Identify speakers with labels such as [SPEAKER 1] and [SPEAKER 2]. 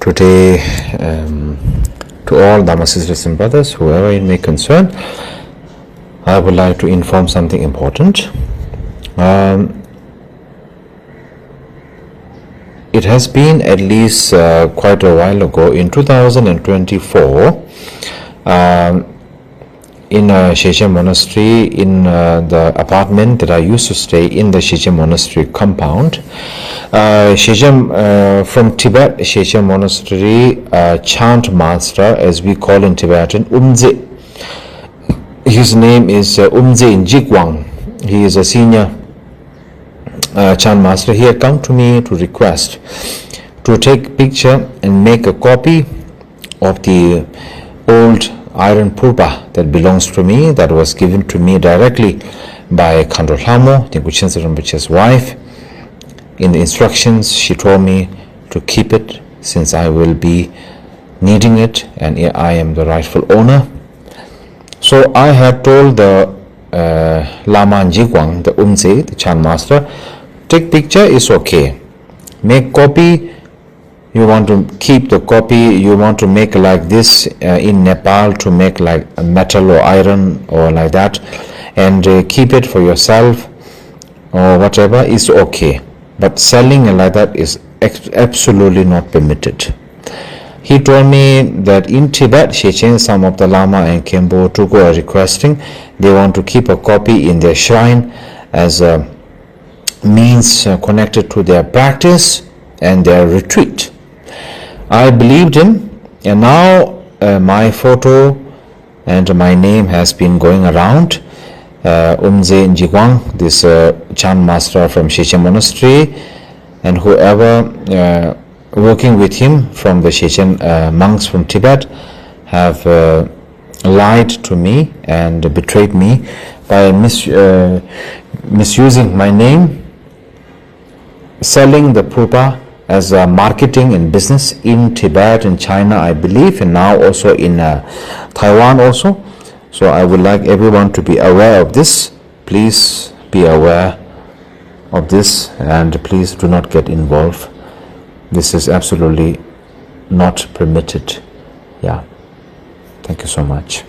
[SPEAKER 1] Today, to all Dharma sisters and brothers, whoever it may concern, I would like to inform something important. It has been at least quite a while ago, in 2024, in a Sheshe monastery, in the apartment that I used to stay in the Sheshe monastery compound. From Tibet, Sheshe monastery chant master, as we call in Tibetan, Umze. His name is Umze Jigwang. He is a senior chant master. He had come to me to request to take picture and make a copy of the old iron purba that belongs to me, that was given to me directly by Khandro Lhamo, DKYR Khyentse Rinpoche's wife. In the instructions, she told me to keep it since I will be needing it and I am the rightful owner. So I had told the Lama Jigwang, the Umze, the chant master, take picture is okay. Make copy. You want to keep the copy, you want to make like this in Nepal, to make like a metal or iron or like that, and keep it for yourself or whatever is okay. But selling like that is absolutely not permitted. He told me that in Tibet, Shechen, some of the Lama and Khenpo Tuku are requesting, they want to keep a copy in their shrine as a means connected to their practice and their retreat. I believed him, and now my photo and my name has been going around. Umze Jigwang, this chant master from Sheshe monastery, and whoever working with him from the Sheshe monks from Tibet have lied to me and betrayed me by misusing my name, selling the purba as a marketing and business in Tibet and China, I believe, and now also in Taiwan also. So I would like everyone to be aware of this. Please be aware of this and please do not get involved. This is absolutely not permitted. Yeah. Thank you so much.